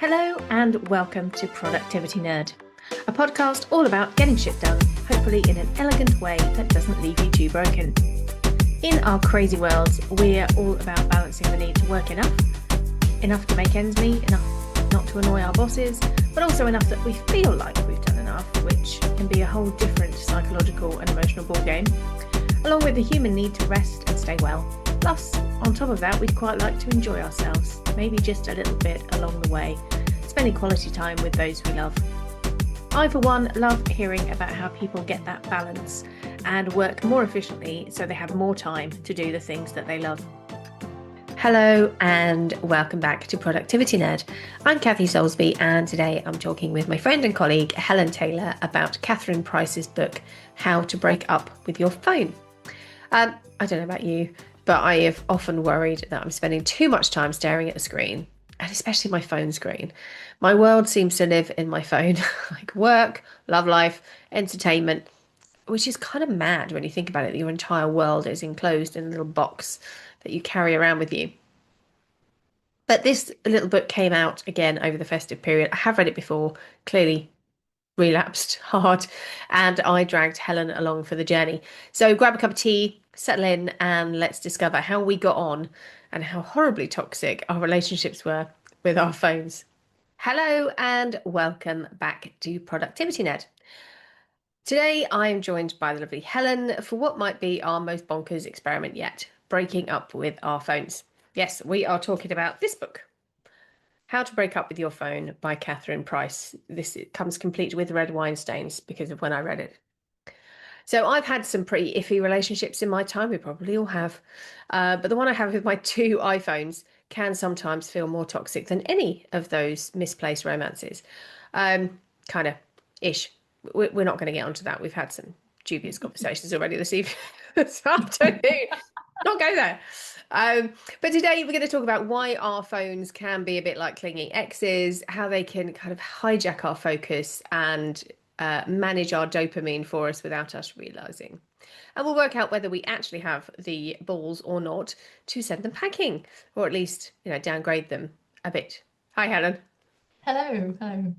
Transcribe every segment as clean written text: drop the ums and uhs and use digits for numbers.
Hello and welcome to Productivity Nerd, a podcast all about getting shit done, hopefully in an elegant way that doesn't leave you too broken. In our crazy worlds, we're all about balancing the need to work enough to make ends meet, enough not to annoy our bosses, but also enough that we feel like we've done enough, which can be a whole different psychological and emotional ballgame, along with the human need to rest and stay well. Plus, on top of that, we'd quite like to enjoy ourselves, maybe just a little bit along the way, spending quality time with those we love. I, for one, love hearing about how people get that balance and work more efficiently so they have more time to do the things that they love. Hello and welcome back to Productivity Nerd. I'm Kathy Soulsby and today I'm talking with my friend and colleague Helen Taylor about Catherine Price's book, How to Break Up with Your Phone. I don't know about you, but I have often worried that I'm spending too much time staring at a screen, and especially my phone screen. My world seems to live in my phone, like work, love life, entertainment, which is kind of mad when you think about it, that your entire world is enclosed in a little box that you carry around with you. But this little book came out again over the festive period. I have read it before, clearly relapsed hard, and I dragged Helen along for the journey. So grab a cup of tea, settle in, and let's discover how we got on and how horribly toxic our relationships were with our phones. Hello and welcome back to Productivity Nerd. Today I'm joined by the lovely Helen for what might be our most bonkers experiment yet, breaking up with our phones. Yes, we are talking about this book, How to Break Up with Your Phone by Catherine Price. This comes complete with red wine stains because of when I read it. So I've had some pretty iffy relationships in my time. We probably all have. But the one I have with my two iPhones can sometimes feel more toxic than any of those misplaced romances. Kind of ish. We're not going to get onto that. We've had some dubious conversations already this evening. This afternoon. Not go there. But today we're going to talk about why our phones can be a bit like clingy exes, how they can kind of hijack our focus and manage our dopamine for us without us realizing. And we'll work out whether we actually have the balls or not to send them packing, or at least, downgrade them a bit. Hi, Helen. Hello.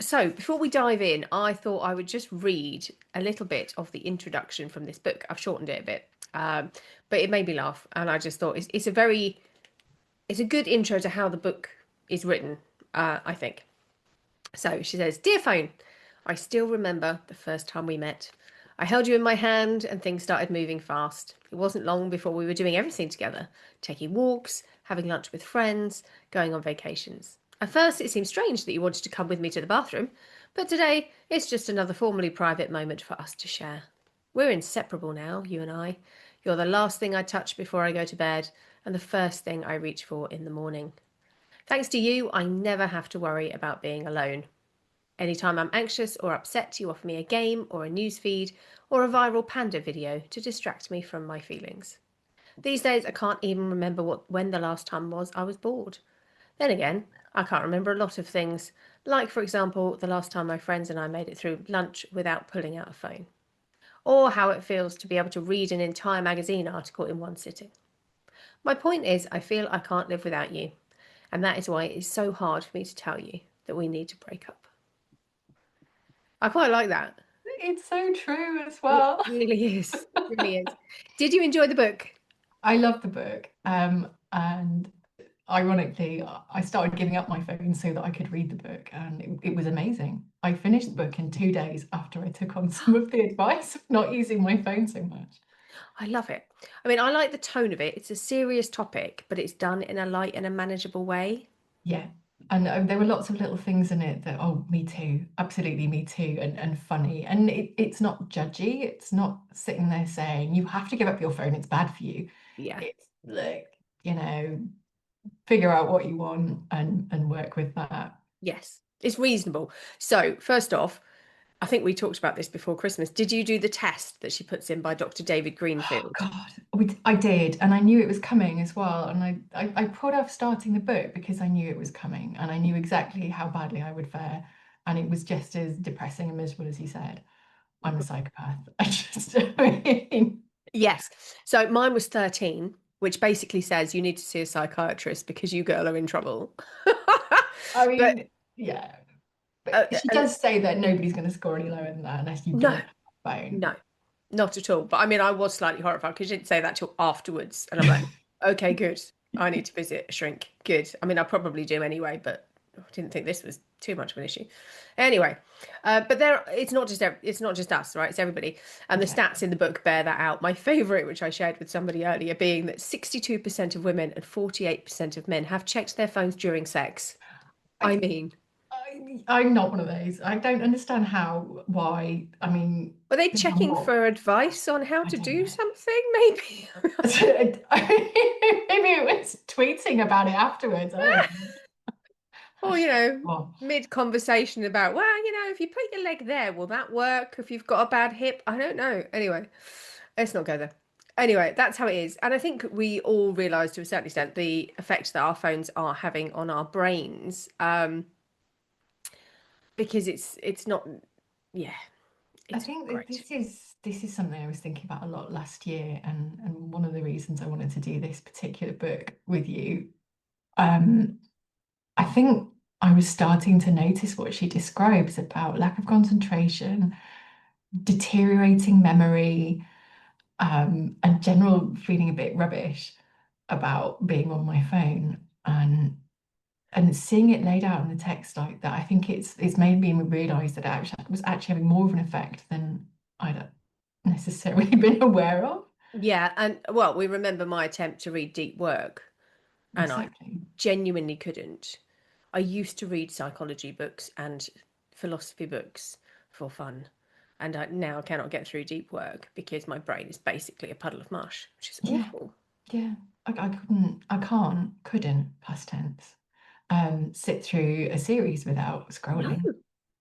So before we dive in, I thought I would just read a little bit of the introduction from this book. I've shortened it a bit, but it made me laugh, and I just thought it's a good intro to how the book is written, I think. So she says, "Dear phone, I still remember the first time we met. I held you in my hand and things started moving fast. It wasn't long before we were doing everything together, taking walks, having lunch with friends, going on vacations. At first, it seemed strange that you wanted to come with me to the bathroom, but today it's just another formally private moment for us to share. We're inseparable now, you and I. You're the last thing I touch before I go to bed and the first thing I reach for in the morning. Thanks to you, I never have to worry about being alone. Anytime I'm anxious or upset, you offer me a game or a news feed or a viral panda video to distract me from my feelings. These days, I can't even remember when the last time was I was bored. Then again, I can't remember a lot of things, like, for example, the last time my friends and I made it through lunch without pulling out a phone, or how it feels to be able to read an entire magazine article in one sitting. My point is, I feel I can't live without you, and that is why it is so hard for me to tell you that we need to break up." I quite like that. It's so true as It well. really is. It really is. Did you enjoy the book? I love the book. And ironically, I started giving up my phone so that I could read the book, and it was amazing. I finished the book in 2 days after I took on some of the advice of not using my phone so much. I love it. I mean, I like the tone of it. It's a serious topic, but it's done in a light and a manageable way. Yeah. And there were lots of little things in it that, oh, me too, absolutely me too, and funny. And it's not judgy. It's not sitting there saying, you have to give up your phone, it's bad for you. Yeah. It's like, you know, figure out what you want and work with that. Yes. It's reasonable. So, first off, I think we talked about this before Christmas. Did you do the test that she puts in by Dr. David Oh Greenfield? God, I did, and I knew it was coming as well. And I put off starting the book because I knew it was coming, and I knew exactly how badly I would fare, and it was just as depressing and miserable as you said. I'm a psychopath. I mean, Yes. So mine was 13, which basically says you need to see a psychiatrist because you girl are in trouble. I But mean, yeah. uh, But she uh, does say that nobody's going to score any lower than that unless you give no, it a phone. no, not at all. But I mean, I was slightly horrified because she didn't say that till afterwards, and I'm like, okay, good. I need to visit a shrink. Good. I mean, I probably do anyway, but I didn't think this was too much of an issue. Anyway, but it's not just it's not just us, right? It's everybody, and the Yeah. stats in the book bear that out. My favourite, which I shared with somebody earlier, being that 62% of women and 48% of men have checked their phones during sex. I I, mean, I'm not one of those. I don't understand how, why. I mean, were they think I'm checking more. for advice on how I to don't do know. something? Maybe. Maybe it was tweeting about it afterwards. I don't know. Or, Hashtag. Oh, mid conversation about, well, if you put your leg there, will that work? If you've got a bad hip, I don't know. Anyway, let's not go there. Anyway, that's how it is. And I think we all realise to a certain extent the effect that our phones are having on our brains. Because it's not, yeah, I it's think that great. this is something I was thinking about a lot last year, and one of the reasons I wanted to do this particular book with you. Um, I think I was starting to notice what she describes about lack of concentration, deteriorating memory, and general feeling a bit rubbish about being on my phone. And seeing it laid out in the text like that, I think it's made me realize that it actually was actually having more of an effect than I'd necessarily been aware of. Yeah, and well, we remember my attempt to read deep work, and I Exactly. genuinely couldn't. I used to read psychology books and philosophy books for fun, and I now cannot get through deep work because my brain is basically a puddle of mush, which is Yeah, awful. yeah. Couldn't, past tense, sit through a series without No. scrolling.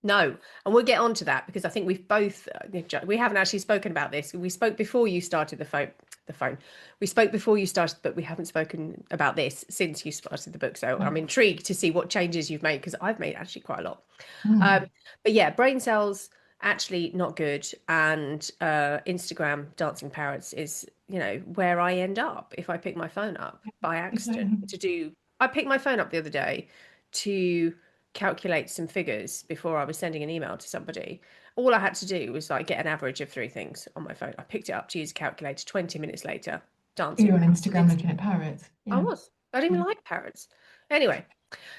No, and we'll get on to that because I think we've both we haven't actually spoken about this. We spoke before you started the phone. We spoke before you started, but we haven't spoken about this since you started the book. So I'm Okay. intrigued to see what changes you've made because I've made actually quite a lot. Um, Mm. but yeah, brain cells actually not good, and Instagram dancing parrots is where I end up if I pick my phone up by accident Exactly. to do. I picked my phone up the other day to calculate some figures before I was sending an email to somebody. All I had to do was like get an average of three things on my phone. I picked it up to use a calculator. 20 minutes later, dancing You're on parrots on Instagram looking Instagram. at parrots. I Yeah. was. I don't even Yeah. like parrots. Anyway,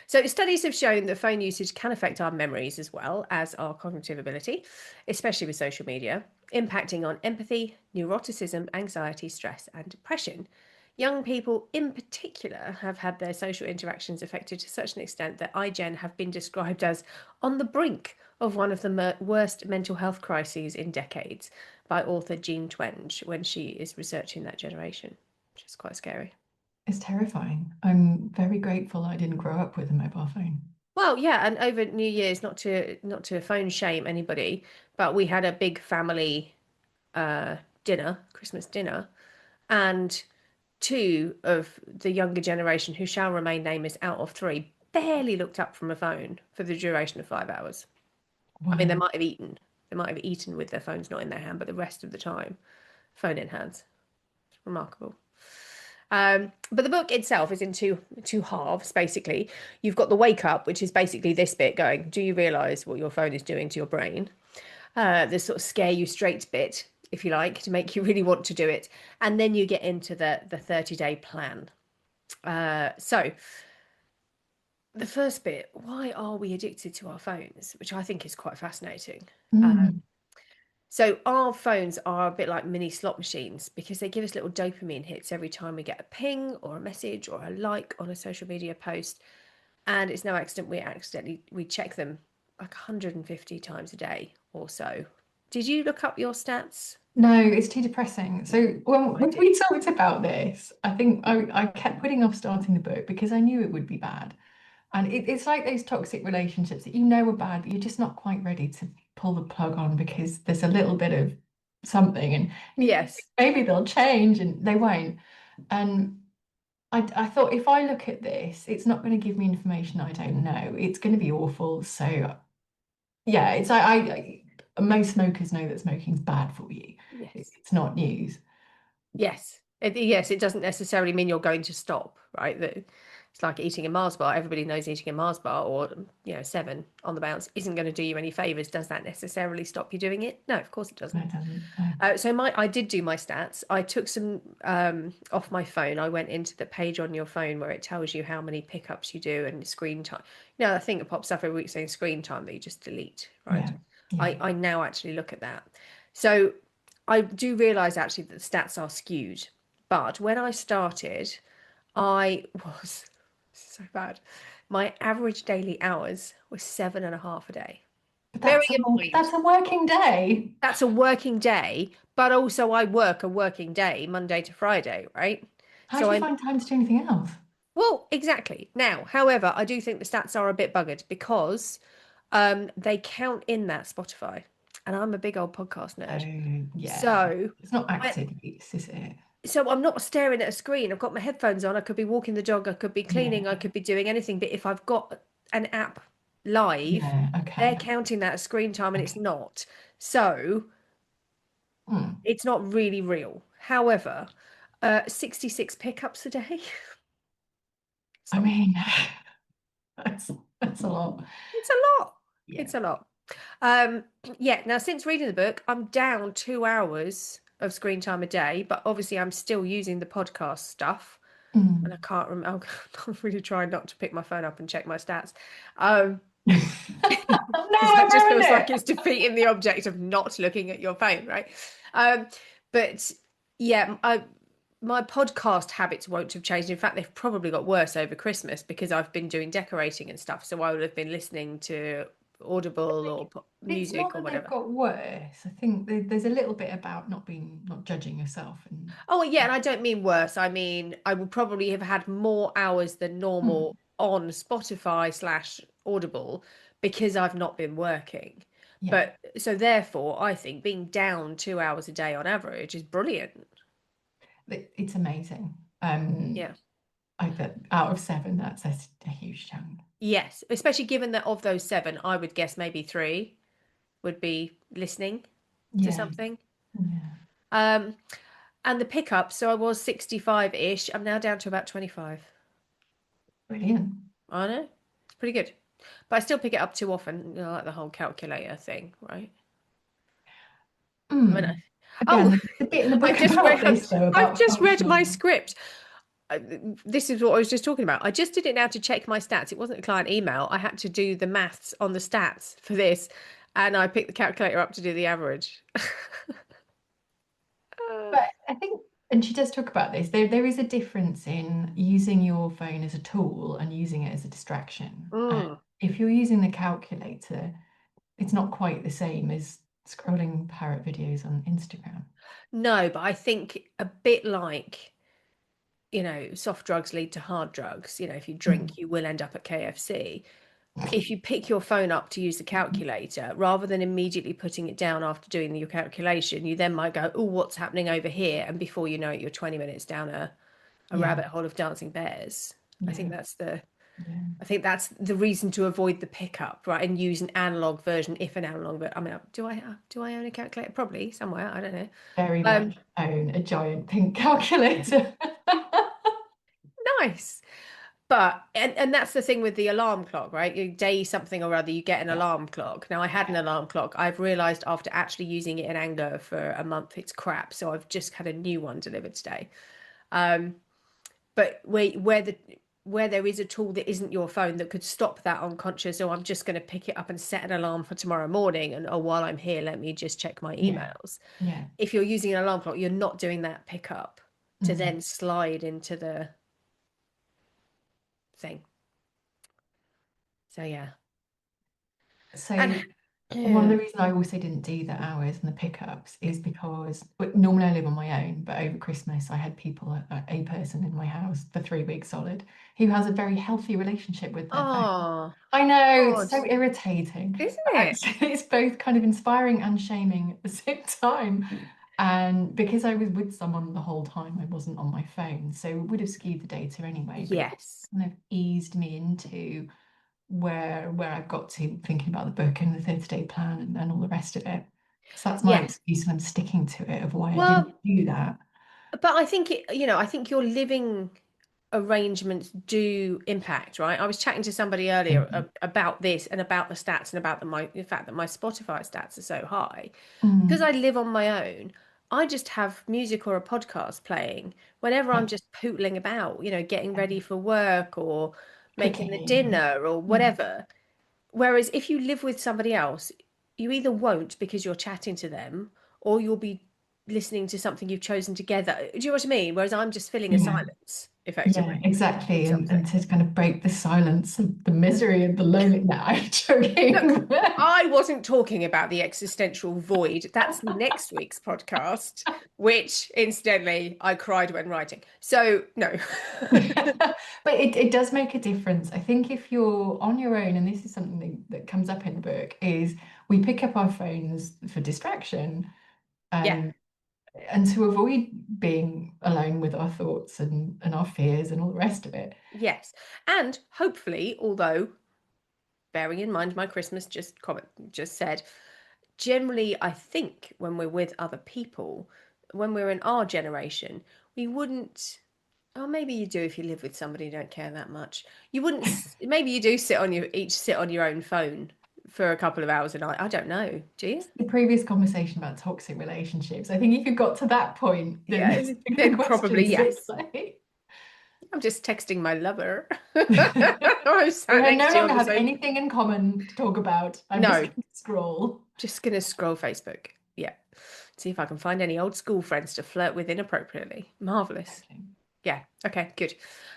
so studies have shown that phone usage can affect our memories as well as our cognitive ability, especially with social media, impacting on empathy, neuroticism, anxiety, stress, and depression. Young people in particular have had their social interactions affected to such an extent that iGen have been described as on the brink of one of the worst mental health crises in decades by author Jean Twenge when she is researching that generation, which is quite scary. It's terrifying. I'm very grateful I didn't grow up with a mobile phone. Well, yeah, and over New Year's, not to phone shame anybody, but we had a big family dinner, Christmas dinner, and two of the younger generation, who shall remain nameless, out of three, barely looked up from a phone for the duration of 5 hours. I mean, they Wow. might have eaten. They might have eaten with their phones not in their hand, but the rest of the time, phone in hands. Remarkable. But the book itself is in two halves, basically. You've got the wake up, which is basically this bit going, do you realise what your phone is doing to your brain? The sort of scare you straight bit, if you like, to make you really want to do it. And then you get into the 30-day plan. So the first bit, why are we addicted to our phones? Which I think is quite fascinating. Mm. So our phones are a bit like mini slot machines because they give us little dopamine hits every time we get a ping or a message or a like on a social media post. And it's no accident we check them like 150 times a day or so. Did you look up your stats? No, it's too depressing. So I when did. we talked about this, I think I kept putting off starting the book because I knew it would be bad. And it's like those toxic relationships that you know are bad, but you're just not quite ready to pull the plug on because there's a little bit of something, and you think Yes. maybe they'll change, and they won't. And I thought if I look at this, it's not going to give me information I don't know. It's going to be awful. So yeah, it's most smokers know that smoking's bad for you. Yes. It's not news. Yes. Yes, it doesn't necessarily mean you're going to stop, right? That It's like eating a Mars bar. Everybody knows eating a Mars bar or, 7 on the bounce isn't going to do you any favors. Does that necessarily stop you doing it? No, of course it No, doesn't. it doesn't. No. I did do my stats. I took some off my phone. I went into the page on your phone where it tells you how many pickups you do and screen time. I think it pops up every week saying screen time that you just delete, right? Yeah. Yeah. I now actually look at that. So I do realize actually that the stats are skewed. But when I started, I was so bad. My average daily hours was 7.5 a day. But Bearing that's in mind, that's a working day. that's a working day, but also I work a working day, Monday to Friday, right? How So do you I'm, find time to do anything else? well, exactly. Now, however, I do think the stats are a bit buggered because they count in that Spotify, and I'm a big old podcast nerd. Oh, yeah. So It's not I, active use, is it? so I'm not staring at a screen. I've got my headphones on. I could be walking the dog. I could be cleaning. I Yeah. could be doing anything. But if I've got an app live, Yeah. they're Okay. counting that as screen time, and it's Okay. not. So Hmm. it's not really real. However, 66 pickups a day. It's I not. mean, that's a lot. It's a lot. Yeah. It's a lot. Um, yeah. Now, since reading the book, I'm down 2 hours of screen time a day, but obviously, I'm still using the podcast stuff, and I Mm. can't remember. I'm really trying not to pick my phone up and check my stats. Um, No, because that I've just ruined feels like it. it's defeating the object of not looking at your phone, right? Um, but yeah, my podcast habits won't have changed. In fact, they've probably got worse over Christmas because I've been doing decorating and stuff. So I would have been listening to Audible or It's not music or that they've whatever. got worse. I think there's a little bit about not judging yourself and Oh, yeah, and I don't mean worse. I mean, I would probably have had more hours than normal mm, on Spotify slash Audible because I've not been working. yeah, But so therefore, I think being down 2 hours a day on average is brilliant. it's amazing. Yeah. I bet out of seven, that's a huge chunk. Yes, especially given that of those 7, I would guess maybe 3 would be listening to Yeah, something. yeah, Um, and the pickup, so I was 65-ish. I'm now down to about 25. brilliant. I know. It's pretty good. But I still pick it up too often, like the whole calculator thing, right? I mean, Mm. oh, Again, there's a bit in the I've book just read about this though, I've about just read my functioning. script. Uh, This is what I was just talking about. I just did it now to check my stats. It wasn't a client email. I had to do the maths on the stats for this, and I picked the calculator up to do the average. But I think, and she does talk about this, there is a difference in using your phone as a tool and using it as a distraction. Mm. If you're using the calculator, it's not quite the same as scrolling parrot videos on Instagram. No, but I think a bit like, soft drugs lead to hard drugs. If you Mm. drink, you will end up at KFC. If you pick your phone up to use the calculator, rather than immediately putting it down after doing your calculation, you then might go, oh, what's happening over here? And before you know it, you're 20 minutes down a Yeah, rabbit hole of dancing bears. I think yeah, that's the yeah. I think that's the reason to avoid the pickup, right? And use an analog version if an analog, but I mean, do I own a calculator? Probably somewhere. I don't know. Very Um, much own a giant pink calculator. nice. But and that's the thing with the alarm clock, right? You day something or other, you get an Yeah, alarm clock. Now I had an yeah. alarm clock. I've realized after actually using it in anger for a month, it's crap. So I've just had a new one delivered today. Um, but where there is a tool that isn't your phone that could stop that unconscious, oh, I'm just going to pick it up and set an alarm for tomorrow morning, and oh, while I'm here, let me just check my Yeah, emails. yeah. If you're using an alarm clock, you're not doing that pickup to Mm. then slide into the thing. So yeah. And So one of yeah. the reasons I also didn't do the hours and the pickups is because normally I live on my own, but over Christmas I had people, a person in my house for 3 weeks solid, who has a very healthy relationship with their phone. Oh I know, it's God, so irritating, isn't but it? actually it's both kind of inspiring and shaming at the same time. And because I was with someone the whole time, I wasn't on my phone, so it would have skewed the data anyway, but it Yes. kind of eased me into where I've got to thinking about the book and the 30-day plan and all the rest of it. So that's my Yeah. excuse and I'm sticking to it of why I didn't Well, do that. but I think I think you're living. arrangements do impact, right? I was chatting to somebody earlier Mhm. about this and about the stats and about the fact that my Spotify stats are so high. Because Mm, I live on my own, I just have music or a podcast playing whenever I'm yeah, just pootling about, getting yeah. ready for work or making Cooking the even. dinner or Yeah, whatever. Whereas if you live with somebody else, you either won't because you're chatting to them or you'll be listening to something you've chosen together. Do you know what I mean? Whereas I'm just filling a yeah, silence, yeah, effectively, exactly. with And something. to kind of break the silence of the misery and the loneliness. No, I'm Look, joking. I wasn't talking about the existential void. That's next week's podcast, which incidentally I cried when writing. So, no. But it does make a difference. I think if you're on your own, and this is something that comes up in the book, is we pick up our phones for distraction, Yeah, and to avoid being alone with our thoughts and our fears and all the rest of it. yes. And hopefully, although bearing in mind my Christmas just said, generally, I think when we're with other people, when we're in our generation, we wouldn't. Oh, maybe you do if you live with somebody you don't care that much. You wouldn't. Maybe you do sit on your own phone for a couple of hours a night. I don't know. Do you? The previous conversation about toxic relationships. I think if you got to that point, then Yeah, the then probably questions to yes. play. I'm just texting my lover. I'm We sat have next no to you on longer the have sofa. anything in common to talk about. I'm just No, going to scroll. just gonna scroll Facebook. Yeah, see if I can find any old school friends to flirt with inappropriately. Marvelous. Exactly. Yeah. Okay. Good.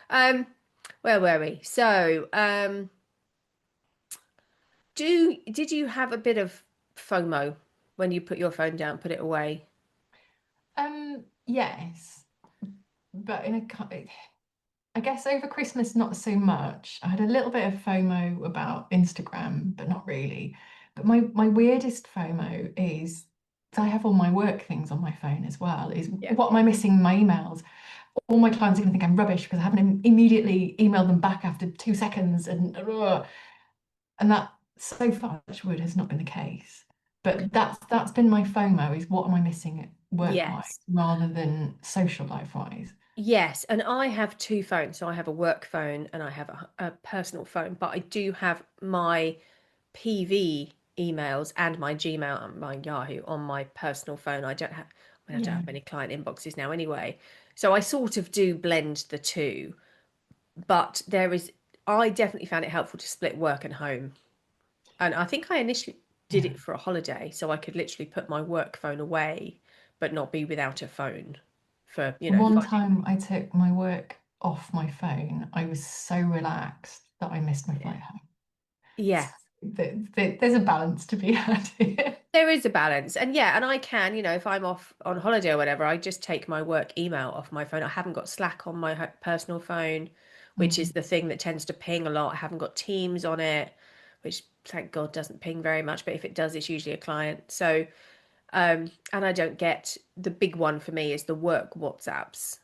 Um, where were we? So, did you have a bit of FOMO when you put your phone down, put it away? Yes, but I guess over Christmas, not so much. I had a little bit of FOMO about Instagram, but not really. But my weirdest FOMO is I have all my work things on my phone as well. Is Yeah. what am I missing in my emails? All my clients are going to think I'm rubbish because I haven't immediately emailed them back after 2 seconds, and that so far, touch wood, has not been the case. But that's been my FOMO is what am I missing work wise Yes. rather than social life wise. Yes, and I have two phones. So I have a work phone and I have a personal phone, but I do have my PV emails and my Gmail and my Yahoo on my personal phone. I don't Yeah. have many client inboxes now anyway. So I sort of do blend the two, but I definitely found it helpful to split work and home. And I think I initially did Yeah. it for a holiday so I could literally put my work phone away, but not be without a phone for, The one 5 days. time I took my work off my phone, I was so relaxed that I missed my Yeah. flight home. So Yes. there's a balance to be had here. There is a balance. And yeah, and I can, if I'm off on holiday or whatever, I just take my work email off my phone. I haven't got Slack on my personal phone, which is Mm, the thing that tends to ping a lot. I haven't got Teams on it, which thank God doesn't ping very much, but if it does, it's usually a client. So, and I don't get the big one for me is the work WhatsApps,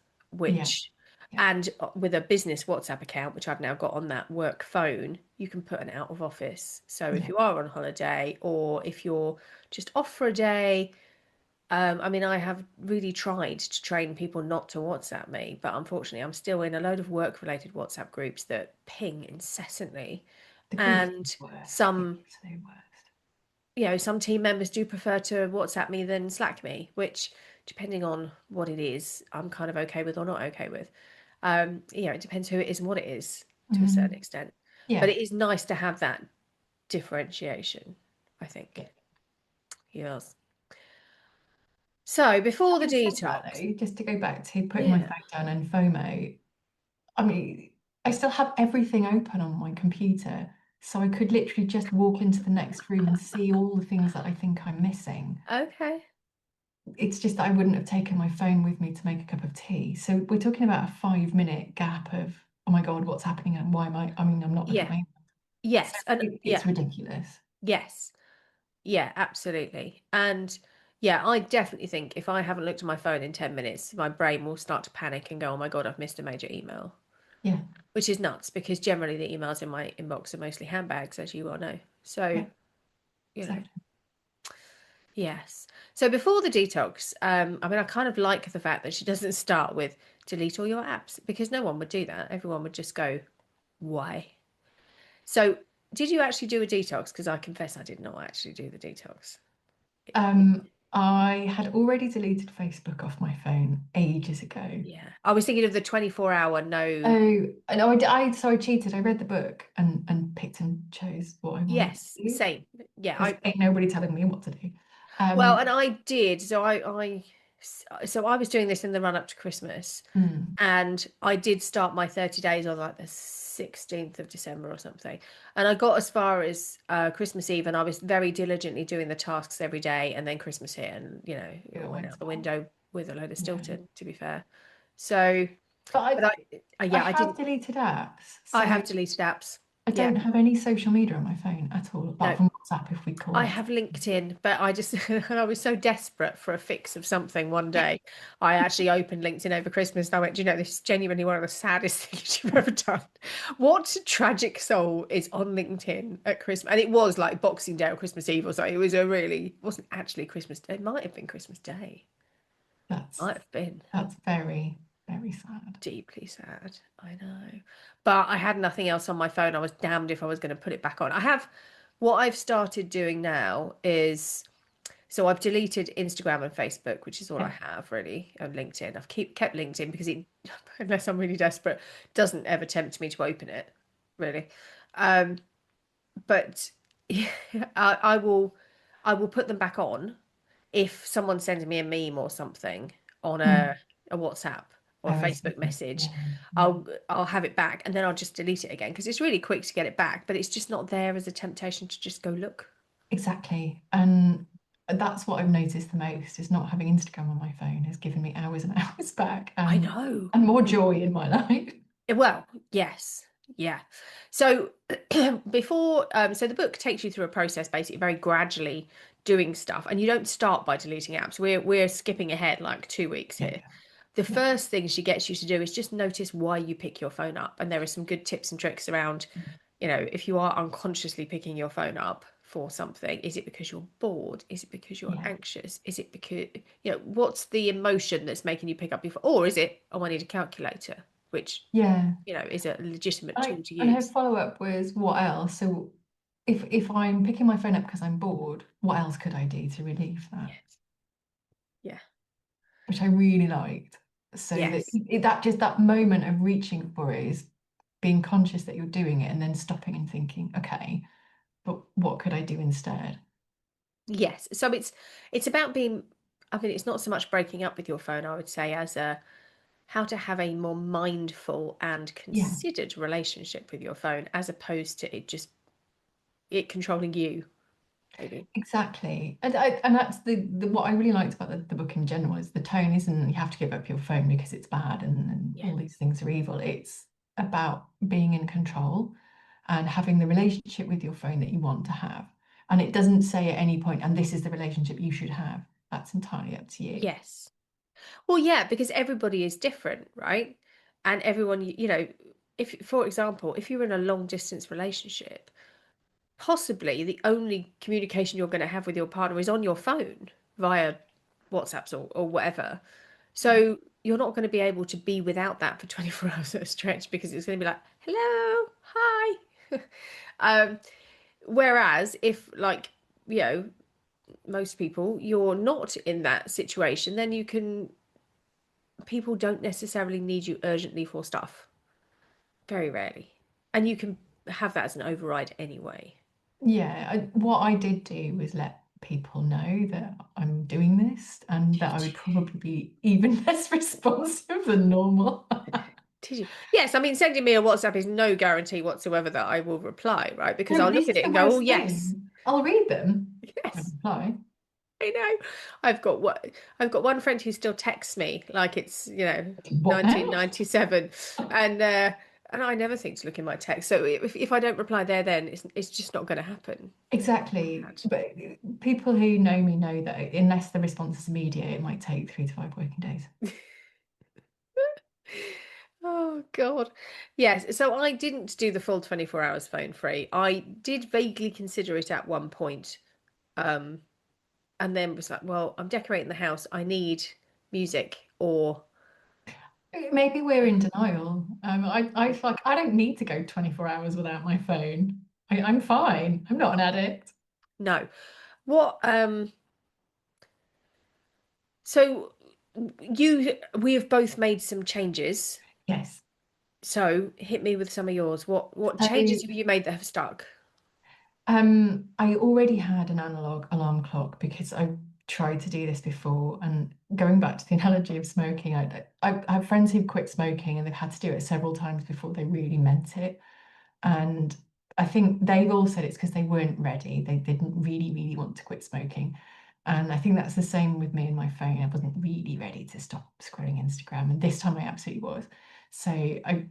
yeah, which, yeah, and with a business WhatsApp account, which I've now got on that work phone, you can put an out of office. So if yeah. you are on holiday or if you're just off for a day, I mean, I have really tried to train people not to WhatsApp me, but unfortunately, I'm still in a load of work-related WhatsApp groups that ping incessantly, The groups are the and worst. The some groups are the worst. some team members do prefer to WhatsApp me than Slack me, which, depending on what it is, I'm kind of okay with or not okay with. It depends who it is and what it is to a certain Mm, extent. But yeah, it is nice to have that differentiation, I think. yeah. Yes. So before the Having said that, detox, though, just to go back to putting my yeah. phone down and FOMO, I mean, I still have everything open on my computer, so I could literally just walk into the next room and see all the things that I think I'm missing. Okay. It's just that I wouldn't have taken my phone with me to make a cup of tea. So we're talking about a 5 minute gap of, oh my God, what's happening and why am I mean, I'm not looking at Yeah. my email. So Yes. And it's yeah. ridiculous. Yes. Yeah, absolutely. And yeah, I definitely think if I haven't looked at my phone in 10 minutes, my brain will start to panic and go, oh my God, I've missed a major email, Yeah, which is nuts because generally the emails in my inbox are mostly handbags, as you well know. So, yeah, you know, exactly. yes. So before the detox, I mean, I kind of like the fact that she doesn't start with delete all your apps, because no one would do that. Everyone would just go, why? So, did you actually do a detox? Because I confess I did not actually do the detox. I had already deleted Facebook off my phone ages ago. Yeah. I was thinking of the 24-hour no. Oh, no, so I cheated. I read the book and picked and chose what I wanted Yes, to do same. Yeah, because ain't nobody telling me what to do. well, Um, and I did. So I was doing this in the run up to Christmas, mm, and I did start my 30 days on like the 16th of December or something. And I got as far as Christmas Eve, and I was very diligently doing the tasks every day, and then Christmas hit, and it it all went went out the south. window with a load of Yeah, Stilton, to be fair. So, but but I yeah, I have didn't. deleted apps, I so have deleted apps. I Yeah, don't have any social media on my phone at all, apart no. from WhatsApp, if we call I that. have LinkedIn, but I just I was so desperate for a fix of something one day. I actually opened LinkedIn over Christmas and I went, do you know, this is genuinely one of the saddest things you've ever done. What tragic soul is on LinkedIn at Christmas? And it was like Boxing Day or Christmas Eve or something. It was it wasn't actually Christmas Day. It might have been Christmas Day. That's Might have been. that's very, very sad. Deeply sad. I know. But I had nothing else on my phone. I was damned if I was going to put it back on. What I've started doing now is, so I've deleted Instagram and Facebook, which is all I Yeah. have really, and LinkedIn. I've kept LinkedIn because it, unless I'm really desperate, doesn't ever tempt me to open it, really. Um, but yeah, I will put them back on if someone sends me a meme or something on Mm. a WhatsApp or a Oh, I see. Facebook message. Yeah, yeah. I'll have it back and then I'll just delete it again because it's really quick to get it back, but it's just not there as a temptation to just go look. Exactly. And that's what I've noticed the most is not having Instagram on my phone has given me hours and hours back I know. and more joy in my life. Well, yes. Yeah. So so the book takes you through a process, basically very gradually doing stuff, and you don't start by deleting apps. We're skipping ahead like 2 weeks Yeah, here. The yeah, first thing she gets you to do is just notice why you pick your phone up, and there are some good tips and tricks around, if you are unconsciously picking your phone up for something, is it because you're bored? Is it because you're yeah, anxious? Is it because, what's the emotion that's making you pick up your phone? Or is it, oh, I need a calculator, which yeah. is a legitimate I tool to and her use. follow-up was what else? So if I'm picking my phone up because I'm bored, what else could I do to relieve that? Yes. Yeah. Which I really liked. So that Yes. that just that moment of reaching for it is being conscious that you're doing it and then stopping and thinking, okay, but what could I do instead? Yes. So it's about being, I mean, it's not so much breaking up with your phone, I would say, as a how to have a more mindful and Yeah. considered relationship with your phone, as opposed to it controlling you, maybe. Exactly. And that's the what I really liked about the book in general is the tone isn't you have to give up your phone because it's bad and Yeah. all these things are evil. It's about being in control and having the relationship with your phone that you want to have. And it doesn't say at any point, and this is the relationship you should have. That's entirely up to you. Yes. Well, yeah, because everybody is different, right? And everyone, if, for example, if you're in a long distance relationship, possibly the only communication you're going to have with your partner is on your phone via WhatsApps or whatever. Yeah. So you're not going to be able to be without that for 24 hours at a stretch because it's going to be like, hello, hi. um, Whereas if, like, you know, most people, you're not in that situation, then people don't necessarily need you urgently for stuff. Very rarely. And you can have that as an override anyway. Yeah, what I did do was let people know that I'm doing this and that I would probably be even less responsive than normal. Did you? Yes, I mean, sending me a WhatsApp is no guarantee whatsoever that I will reply, right? Because No, I'll but look this at is it the and go, oh, worst yes, thing. I'll read them. I yes, reply. I know. I've got what I've got one friend who still texts me like it's, What now? 1997, and I never think to look in my text. So if I don't reply there, then it's just not going to happen. Exactly. Bad. But people who know me know that unless the response is immediate, it might take 3 to 5 working days. Oh God. Yes. So I didn't do the full 24 hours phone free. I did vaguely consider it at one point. Um, and then was like, well, I'm decorating the house. I need music or Maybe we're in denial. I feel like I don't need to go 24 hours without my phone. I'm fine. I'm not an addict. No. What so we have both made some changes. Yes. So hit me with some of yours. What So changes have you made that have stuck? I already had an analog alarm clock because I tried to do this before. And going back to the analogy of smoking, I have friends who've quit smoking and they've had to do it several times before they really meant it. And I think they've all said it's because they weren't ready. They didn't really, really want to quit smoking. And I think that's the same with me and my phone. I wasn't really ready to stop scrolling Instagram. And this time I absolutely was. So I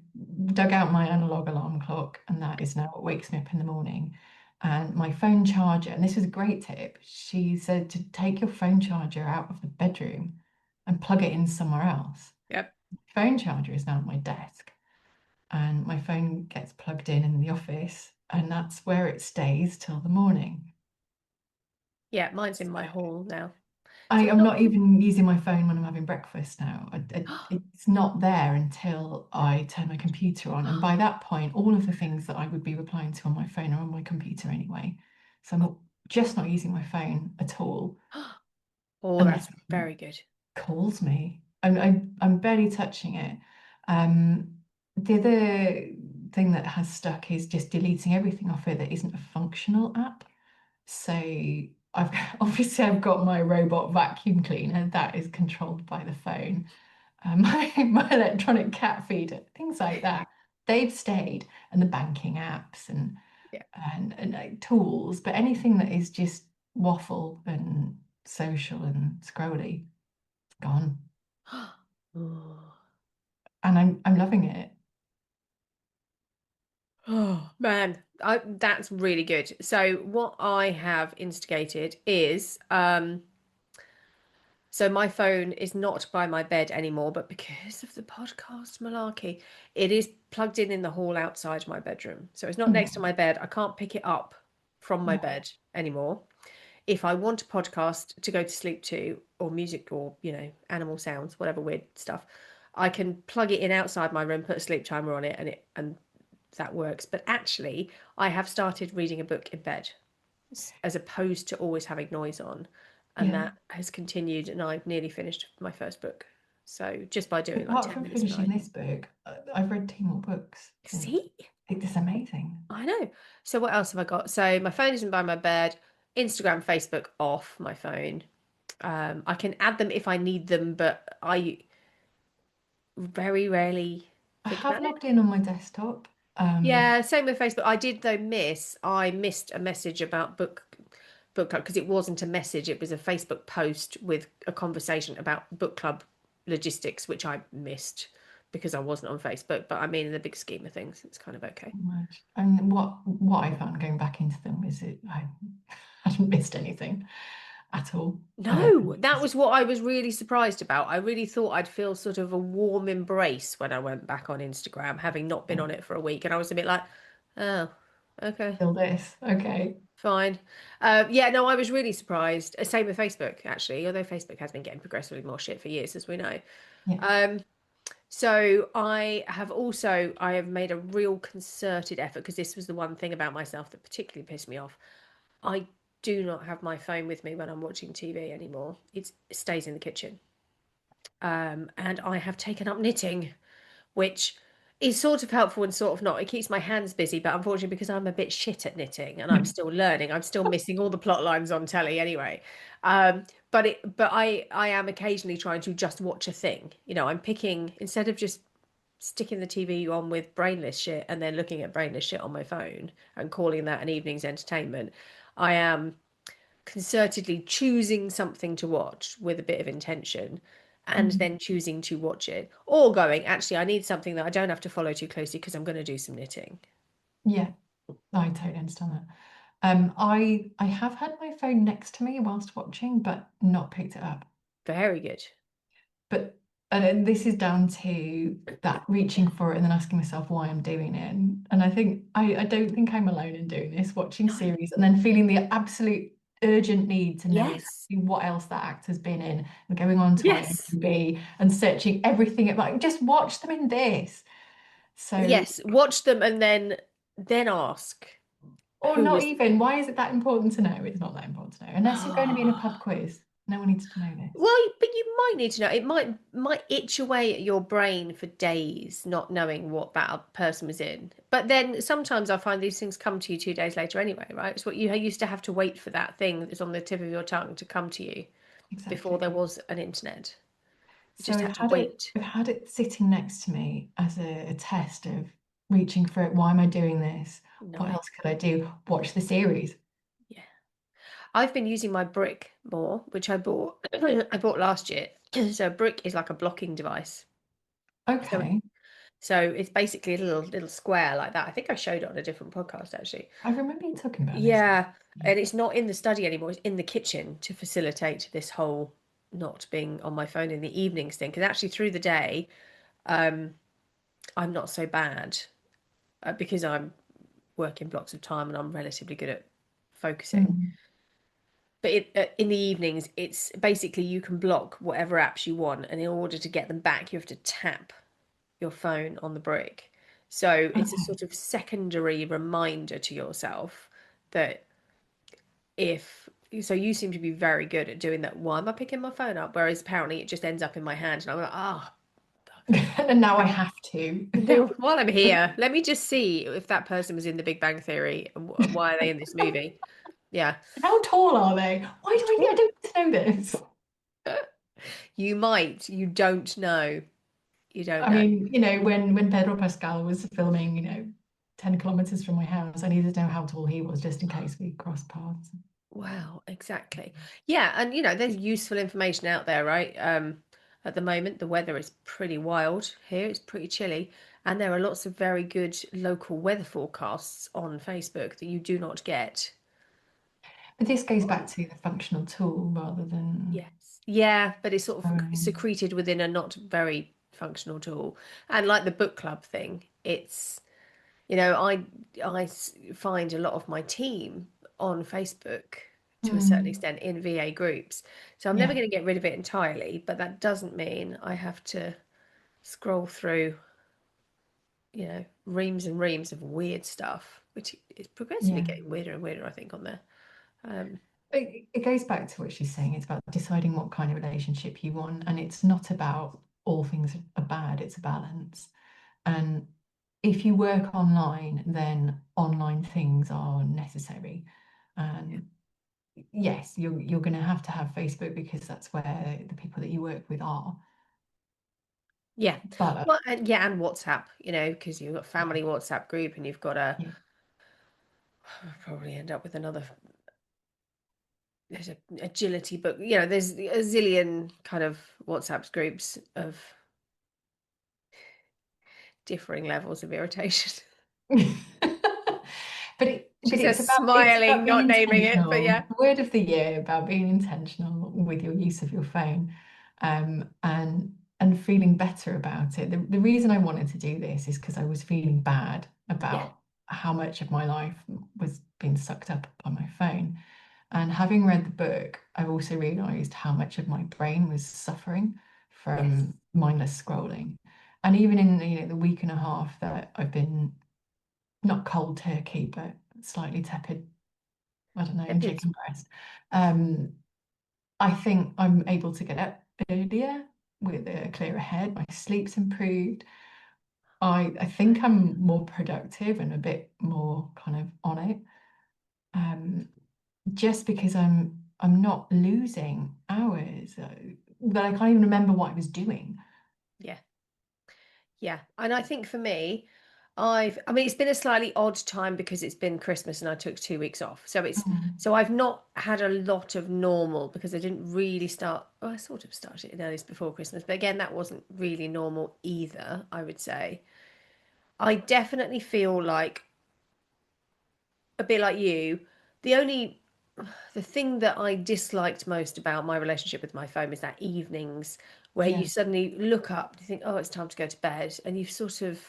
dug out my analog alarm clock, and that is now what wakes me up in the morning. And my phone charger, and this was a great tip. She said to take your phone charger out of the bedroom and plug it in somewhere else. Yep. Phone charger is now at my desk, and my phone gets plugged in the office, and that's where it stays till the morning. Yeah, mine's in my hall now. I So am not even using my phone when I'm having breakfast now. It's not there until I turn my computer on. And by that point, all of the things that I would be replying to on my phone are on my computer anyway. So I'm just not using my phone at all oh, unless that's it very good. calls me. I'm barely touching it. Um, the other thing that has stuck is just deleting everything off it that isn't a functional app. So I've obviously I've got my robot vacuum cleaner that is controlled by the phone. My electronic cat feeder, things like that. They've stayed, and the banking apps Yeah. and like, tools, but anything that is just waffle and social and scrolly, it's gone. Oh. And I'm loving it. Oh man, that's really good. So what I have instigated is so my phone is not by my bed anymore, but because of the podcast malarkey, it is plugged in the hall outside my bedroom. So it's not next to Yeah, my bed. I can't pick it up from my yeah. bed anymore. If I want a podcast to go to sleep to, or music, or animal sounds, whatever weird stuff, I can plug it in outside my room, put a sleep timer on it, and that works. But actually, I have started reading a book in bed as opposed to always having noise on. And Yeah. that has continued, and I've nearly finished my first book. So just by doing like Apart 10 from minutes a finishing night. this book, I've read two more books since. See? It's amazing. I know. So what else have I got? So my phone isn't by my bed. Instagram, Facebook off my phone. I can add them if I need them, but I very rarely I think have about it. logged in on my desktop. Yeah, same with Facebook. I did though I missed a message about book club because it wasn't a message, it was a Facebook post with a conversation about book club logistics, which I missed because I wasn't on Facebook. But I mean, in the big scheme of things, it's kind of okay. Much. And what I found going back into them is I hadn't missed anything at all. I No, that was what I was really surprised about. I really thought I'd feel sort of a warm embrace when I went back on Instagram, having not been on it for a week. And I was a bit like, oh, okay, still this. Okay. fine. Yeah, no, I was really surprised. Same with Facebook, actually, although Facebook has been getting progressively more shit for years, as we know. Yeah. Um, so I have made a real concerted effort because this was the one thing about myself that particularly pissed me off. I do not have my phone with me when I'm watching TV anymore. It stays in the kitchen. And I have taken up knitting, which is sort of helpful and sort of not. It keeps my hands busy, but unfortunately, because I'm a bit shit at knitting and I'm still learning, I'm still missing all the plot lines on telly anyway. But I am occasionally trying to just watch a thing. I'm picking instead of just sticking the TV on with brainless shit and then looking at brainless shit on my phone and calling that an evening's entertainment. I am concertedly choosing something to watch with a bit of intention and Mm. then choosing to watch it or going, actually, I need something that I don't have to follow too closely because I'm going to do some knitting. Yeah, I totally understand that. I have had my phone next to me whilst watching, but not picked it up. Very good. But and then this is down to that reaching for it and then asking myself why I'm doing it. And I think I don't think I'm alone in doing this, watching No. series and then feeling the absolute urgent need to know Yes. exactly what else that actor's been in and going on to Yes. IMDb and searching everything about just watch them in this. So, Yes. Watch them and then ask or who not was. even, why is it that important to know? It's not that important to know. Unless you're going to be in a pub quiz. No one needs to know this. Well, but you might need to know. It might itch away at your brain for days, not knowing what that person was in. But then sometimes I find these things come to you 2 days later anyway, right? It's what you used to have to wait for that thing that's on the tip of your tongue to come to you before there Exactly. was an internet. You So just I've had to had it, wait. I've had it sitting next to me as a test of reaching for it. Why am I doing this? What Nice. else could I do? Watch the series. Yeah. I've been using my brick more, which I bought I bought last year. So a brick is like a blocking device. So Okay. so it's basically a little square like that. I think I showed it on a different podcast actually. I remember you talking about this. Yeah, and it's not in the study anymore. It's in the kitchen to facilitate this whole not being on my phone in the evenings thing. Because actually through the day, um, I'm not so bad because I'm working blocks of time and I'm relatively good at focusing. Mm. But in the evenings, it's basically you can block whatever apps you want, and in order to get them back, you have to tap your phone on the brick. So it's a Okay. sort of secondary reminder to yourself that if so you seem to be very good at doing that. Why am I picking my phone up? Whereas apparently it just ends up in my hand, and I'm like, ah, And now I have to. while I'm here, let me just see if that person was in The Big Bang Theory and why are they in this movie? Yeah, How tall are they? Why do I need, I don't need to know this. you might, you don't know, you don't I know. mean, when Pedro Pascal was filming, 10 kilometers from my house, I needed to know how tall he was just in case we crossed paths. Wow, exactly. Yeah, and there's useful information out there, right? At the moment, the weather is pretty wild here. It's pretty chilly, and there are lots of very good local weather forecasts on Facebook that you do not get. But this goes back to the functional tool rather than Yes. Yeah, but it's sort of showing. secreted within a not very functional tool. And like the book club thing, it's, find a lot of my team on Facebook to a certain Mm, extent in VA groups. So I'm never yeah, going to get rid of it entirely, but that doesn't mean I have to scroll through, reams and reams of weird stuff, which is progressively yeah. getting weirder and weirder, I think, on there. Um, It goes back to what she's saying. It's about deciding what kind of relationship you want, and it's not about all things are bad, it's a balance. And if you work online, then online things are necessary. yeah. And yes, you're going to have Facebook because that's where the people that you work with are. Yeah. But Well, and yeah, and WhatsApp, because you've got yeah, family WhatsApp group and you've got a yeah, probably end up with another there's a agility book, there's a zillion kind of WhatsApp groups of differing levels of irritation. but She says, it's smiling, about being not naming it, but intentional. yeah. The word of the year about being intentional with your use of your phone, and feeling better about it. The reason I wanted to do this is because I was feeling bad Yeah. about how much of my life was being sucked up by my phone. And having read the book, I've also realized how much of my brain was suffering Yes. from mindless scrolling. And even in the week and a half that I've been not cold turkey, but slightly tepid, I don't know, A in bit. chicken breast, um, I think I'm able to get up earlier with a clearer head. My sleep's improved. I think I'm more productive and a bit more kind of on it. Um, just because I'm not losing hours that I can't even remember what I was doing. Yeah. Yeah. And I think for me, I mean, it's been a slightly odd time because it's been Christmas and I took 2 weeks off. Mm, So I've not had a lot of normal because I didn't really start, well, I sort of started in earnest before Christmas, but again, that wasn't really normal either, I would say. I definitely feel like a bit like you. The only the thing that I disliked most about my relationship with my phone is that evenings where you yeah. suddenly look up, you think, oh, it's time to go to bed, and you've sort of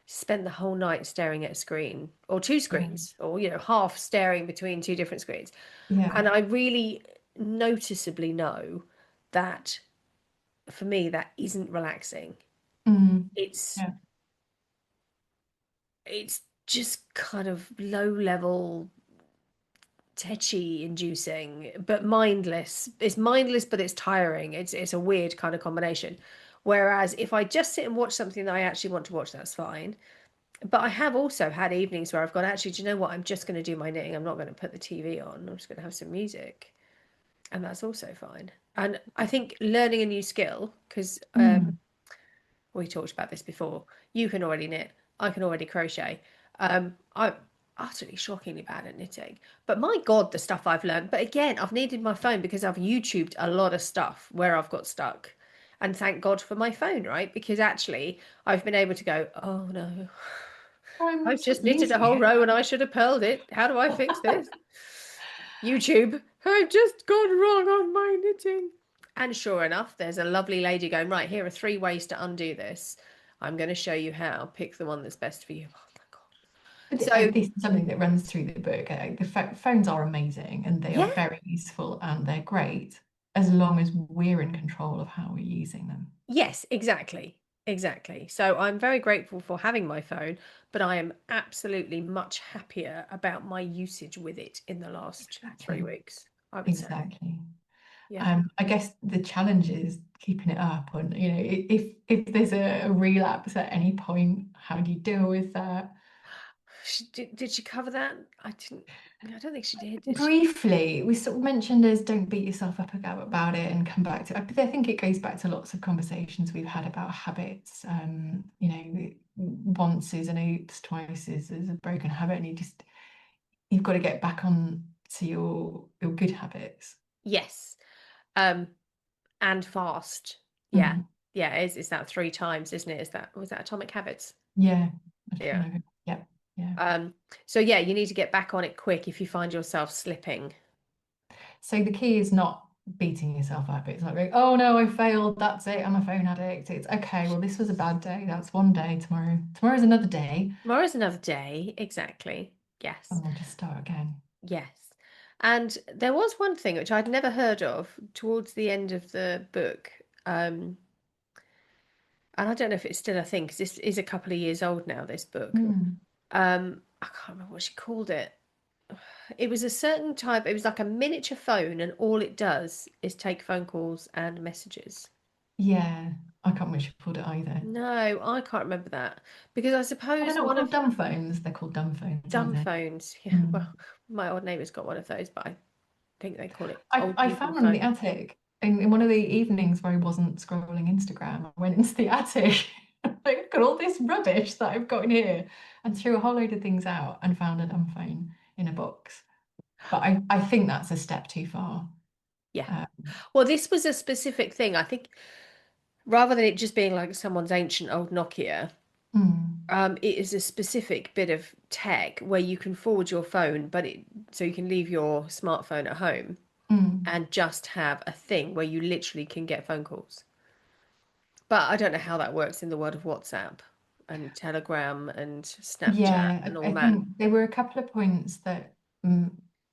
spent the whole night staring at a screen or two Yeah. screens, or half staring between two different screens. Yeah. And I really noticeably know that for me, that isn't relaxing. Mm. It's Yeah. it's just kind of low level tetchy inducing, but mindless. It's mindless, but it's tiring. It's a weird kind of combination. Whereas if I just sit and watch something that I actually want to watch, that's fine. But I have also had evenings where I've gone, actually, do you know what? I'm just going to do my knitting. I'm not going to put the TV on. I'm just going to have some music. And that's also fine. And I think learning a new skill, because Mm. we talked about this before, you can already knit, I can already crochet. I'm utterly shockingly bad at knitting. But my God, the stuff I've learned. But again, I've needed my phone because I've YouTubed a lot of stuff where I've got stuck. And thank God for my phone, right? Because actually, I've been able to go, oh no, I'm I've so just knitted a easy. whole row and I should have purled it. How do I fix this? YouTube, I've just gone wrong on my knitting. And sure enough, there's a lovely lady going, right, here are 3 ways to undo this. I'm going to show you how. Pick the one that's best for you. Oh my God. So, This is something that runs through the book. Phones are amazing and they are yeah, very useful and they're great as long as we're in control of how we're using them. yes, exactly. Exactly. So I'm very grateful for having my phone, but I am absolutely much happier about my usage with it in the last three Exactly. weeks, I would say. Exactly. Yeah. I guess the challenge is keeping it up on, if there's a relapse at any point, how do you deal with that? Did she cover that? I don't think she did she? Briefly, we sort of mentioned as don't beat yourself up about it and come back to it. But I think it goes back to lots of conversations we've had about habits. Once is an oops, twice is a broken habit, and you've got to get back on to your good habits. Yes. And fast. Yeah. Mm. Yeah, it's that 3 times, isn't it? Was that Atomic Habits? Yeah, Yeah. yeah, yeah. Um, so yeah, you need to get back on it quick if you find yourself slipping. So the key is not beating yourself up. It's not going, oh no, I failed. That's it. I'm a phone addict. It's okay. Well, this was a bad day. That's one day. Tomorrow's another day, Tomorrow's another day. Exactly. Yes. and we'll just start again. Yes. And there was one thing which I'd never heard of towards the end of the book. And I don't know if it's still a thing because this is a couple of years old now, this book. Mm. I can't remember what she called it. It was a certain type, it was like a miniature phone, and all it does is take phone calls and messages. Yeah, I can't remember she called it either. No, I can't remember that because I Are they suppose not one called of dumb phones? They're called dumb phones, aren't dumb they? phones, yeah, Mm. well, my old neighbour's got one of those, but I think they call it I, old I people found one in the phone. attic in one of the evenings where I wasn't scrolling Instagram. I went into the attic, like, got all this rubbish that I've got in here, and threw a whole load of things out and found a dumb phone in a box. But I think that's a step too far. Yeah. Uh, Well, this was a specific thing. I think rather than it just being like someone's ancient old Nokia, mm, it is a specific bit of tech where you can forward your phone, so you can leave your smartphone at home mm. and just have a thing where you literally can get phone calls. But I don't know how that works in the world of WhatsApp and Telegram and Snapchat Yeah, and all I that. think there were a couple of points that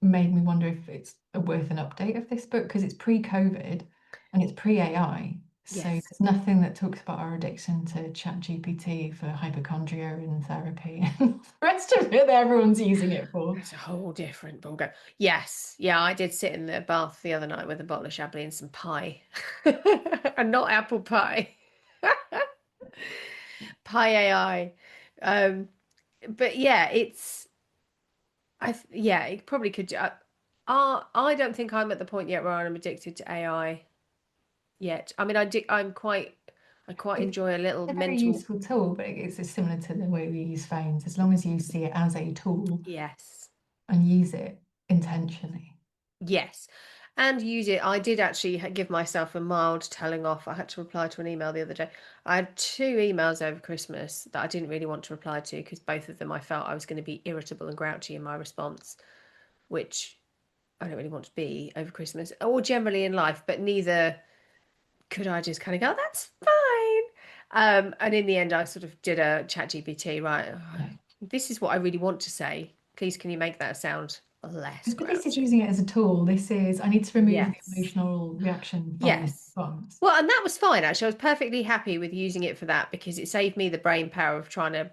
made me wonder if it's worth an update of this book because it's pre-COVID and it's pre-AI. So Yes, there's nothing that talks about our addiction to ChatGPT for hypochondria and therapy and the rest of it that everyone's using it for. it's a whole different ballgame. Yes, yeah, I did sit in the bath the other night with a bottle of Chablis and some pie, and not apple pie, pie AI. Um, but yeah, yeah, it probably could. I don't think I'm at the point yet where I'm addicted to AI yet. I mean, I quite It's enjoy a little a very mental. useful tool, but it's similar to the way we use phones. As long as you see it as a tool Yes, and use it intentionally. yes, and use it. I did actually give myself a mild telling off. I had to reply to an email the other day. I had 2 emails over Christmas that I didn't really want to reply to because both of them I felt I was going to be irritable and grouchy in my response, which I don't really want to be over Christmas or generally in life, but neither could I just kind of go, that's fine. And in the end, I sort of did a chat GPT, right? Yeah. This is what I really want to say. Please, can you make that sound less But this is grouchy? using it as a tool. This is, I need to remove the Yes. emotional reaction from this Yes. response. Well, and that was fine, actually. I was perfectly happy with using it for that because it saved me the brain power of trying to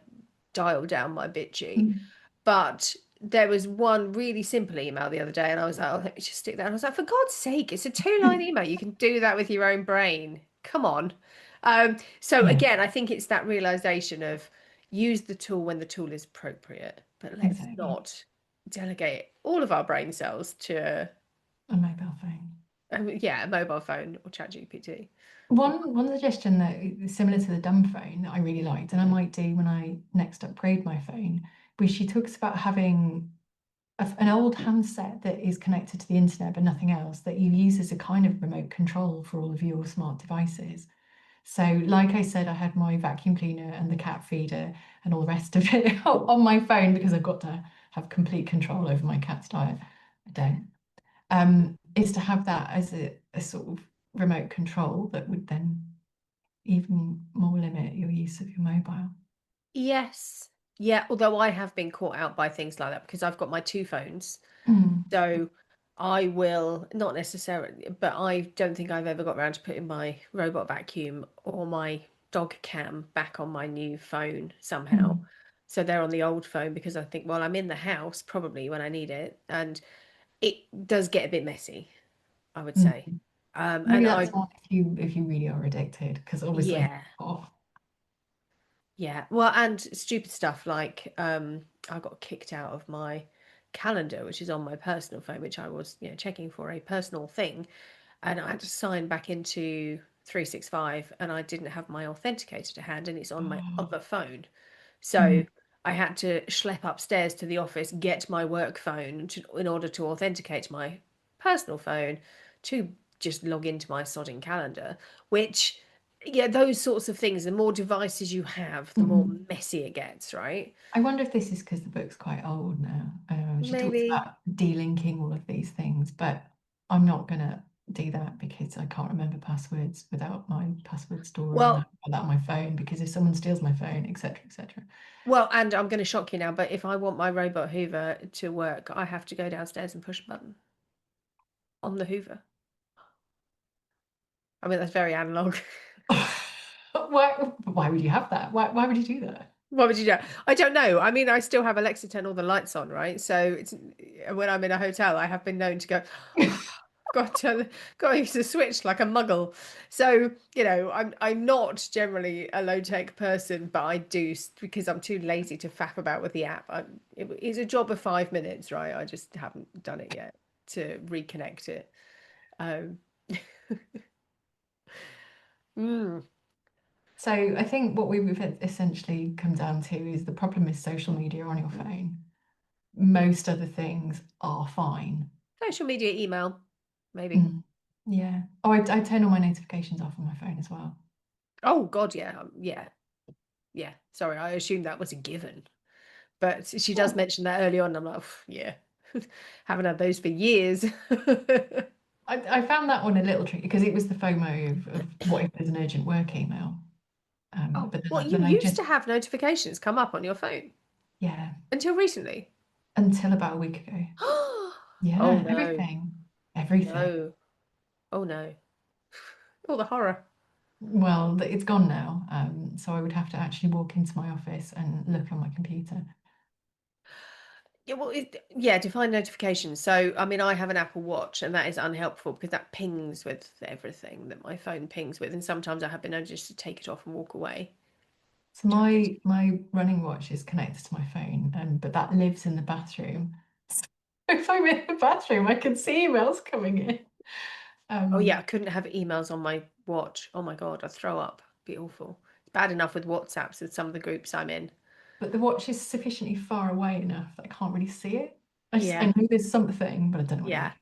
dial down my bitchy. Mm. But there was one really simple email the other day, and I was like, oh, let me just stick that. And I was like, for God's sake, it's a two-line email. You can do that with your own brain. Come on. So Yeah, again, I think it's that realization of use the tool when the tool is appropriate, but let's exactly. not delegate all of our brain cells to, A mobile phone. yeah, a mobile phone or chat GPT. One suggestion that is similar to the dumb phone that I really liked, and I might do when I next upgrade my phone, was she talks about having an old handset that is connected to the internet but nothing else that you use as a kind of remote control for all of your smart devices. So, like I said, I had my vacuum cleaner and the cat feeder and all the rest of it on my phone because I've got to have complete control over my cat's diet. I don't. Is to have that as a sort of remote control that would then even more limit your use of your mobile. Yes. Yeah, although I have been caught out by things like that because I've got my two phones. Mm, So I will, not necessarily, but I don't think I've ever got around to putting my robot vacuum or my dog cam back on my new phone somehow. mm, So they're on the old phone because I think, well, I'm in the house probably when I need it. And it does get a bit messy, I would mm. say. Maybe And that's I, one if you really are addicted, because obviously, yeah. oh, Yeah, well, and stupid stuff like I got kicked out of my calendar, which is on my personal phone, which I was, checking for a personal thing, and I had to sign back into 365, and I didn't have my authenticator to hand, and it's on my oh, other phone. mm, So I had to schlep upstairs to the office, get my work phone in order to authenticate my personal phone to just log into my sodding calendar, which, yeah, those sorts of things, the more devices you have, the more mm. messy it gets, right? I wonder if this is because the book's quite old now. She talks Maybe. about delinking all of these things, but I'm not gonna do that because I can't remember passwords without my password storer and I Well, have that on my phone because if someone steals my phone, etc., etc. well, and I'm going to shock you now, but if I want my robot Hoover to work, I have to go downstairs and push a button on the Hoover. I mean, that's very analog. Why would you have that? Why would you do that? What would you do? I don't know. I mean, I still have Alexa turn all the lights on, right? So it's when I'm in a hotel, I have been known to go, got to got to use the switch like a muggle. So, I'm not generally a low-tech person, but I do because I'm too lazy to faff about with the app. It's a job of 5 minutes, right? I just haven't done it yet to reconnect it. Um, mm. So I think what we've essentially come down to is the problem is social media on your phone. Most other things are fine. Social media, email, maybe. Mm. Yeah. Oh, I turn all my notifications off on my phone as well. Oh God, yeah, yeah, yeah. Sorry, I assumed that was a given. But she does Oh, mention that early on. And I'm like, yeah, haven't had those for years. I found that one a little tricky because it was the FOMO of what if there's an urgent work email. Oh, But well, you then I used just, to have notifications come up on your phone yeah, until recently. until about a week ago. Oh Yeah, no, everything, everything. no, oh no. Oh, the horror. Well, it's gone now. So I would have to actually walk into my office and look on my computer. Yeah, well, yeah, define notifications. So, I mean, I have an Apple Watch, and that is unhelpful because that pings with everything that my phone pings with, and sometimes I have been able just to take it off and walk away. So Which I guess. my running watch is connected to my phone, and but that lives in the bathroom. If I'm in the bathroom, I can see emails coming in. Oh yeah, Um, I couldn't have emails on my watch. Oh my God, I'd throw up. Be awful. It's bad enough with WhatsApps with some of the groups I'm in. but the watch is sufficiently far away enough that I can't really see it. I Yeah, know there's something, but I don't know what it yeah. is.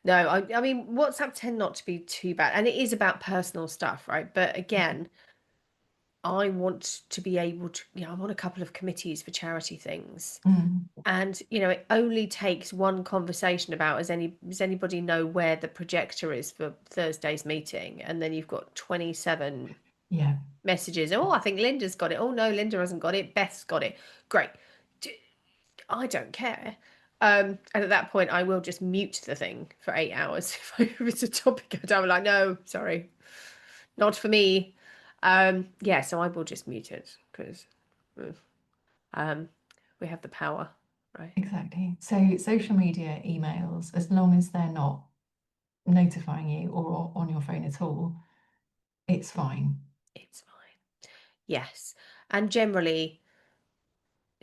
No, I mean WhatsApp tend not to be too bad, and it is about personal stuff, right? But again, I want to be able to, I'm on a couple of committees for charity things, Mm. and it only takes one conversation about does anybody know where the projector is for Thursday's meeting, and then you've got 27. Yeah. messages. Oh, I think Linda's got it. Oh no, Linda hasn't got it. Beth's got it. Great. I don't care. And at that point, I will just mute the thing for 8 hours. If it's a topic, I'm like, no, sorry, not for me. Yeah, so I will just mute it because um, we have the power, right? Exactly. So social media, emails, as long as they're not notifying you or on your phone at all, it's fine. It's fine. Yes. And generally,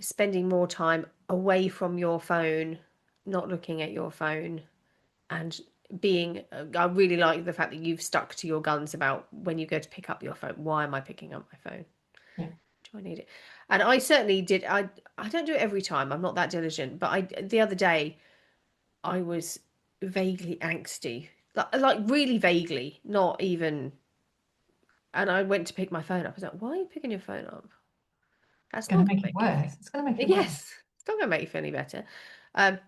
spending more time away from your phone, not looking at your phone, and being, I really like the fact that you've stuck to your guns about when you go to pick up your phone. Why am I picking up my phone? Yeah. Do I need it? And I certainly did. I don't do it every time. I'm not that diligent. But I the other day I was vaguely angsty, like really vaguely, not even. And I went to pick my phone up. I was like, "Why are you picking your phone up? It's That's going not to going to make it make you feel." worse. It's going to make it worse. Yes, it's not going to make you feel any better. Um,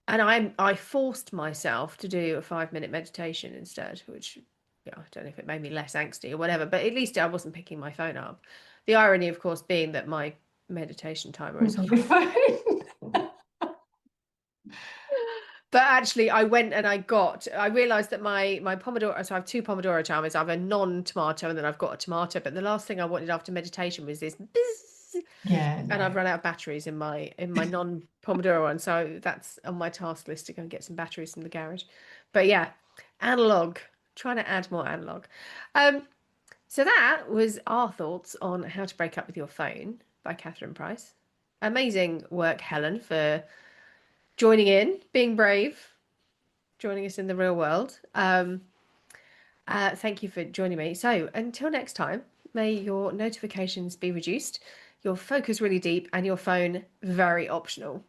and I forced myself to do a 5 minute meditation instead, which, yeah, I don't know if it made me less angsty or whatever, but at least I wasn't picking my phone up. The irony, of course, being that my meditation timer is Also, on. your phone. But actually, I realized that my Pomodoro, so I have two Pomodoro timers. I have a non-tomato and then I've got a tomato. But the last thing I wanted after meditation was this buzz, Yeah, and I've no. run out of batteries in my non-Pomodoro one. So that's on my task list to go and get some batteries from the garage. But yeah, analog, trying to add more analog. Um, so that was our thoughts on how to break up with your phone by Catherine Price. Amazing work, Helen, for joining in, being brave, joining us in the real world. Thank you for joining me. So until next time, may your notifications be reduced, your focus really deep, and your phone very optional.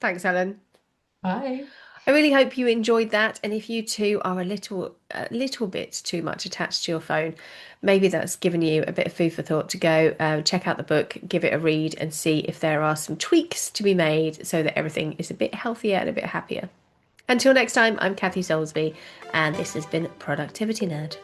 Thanks, Helen. Bye. I really hope you enjoyed that. And if you too are a little bit too much attached to your phone, maybe that's given you a bit of food for thought to go check out the book, give it a read, and see if there are some tweaks to be made so that everything is a bit healthier and a bit happier. Until next time, I'm Kathy Soulsby, and this has been Productivity Nerd.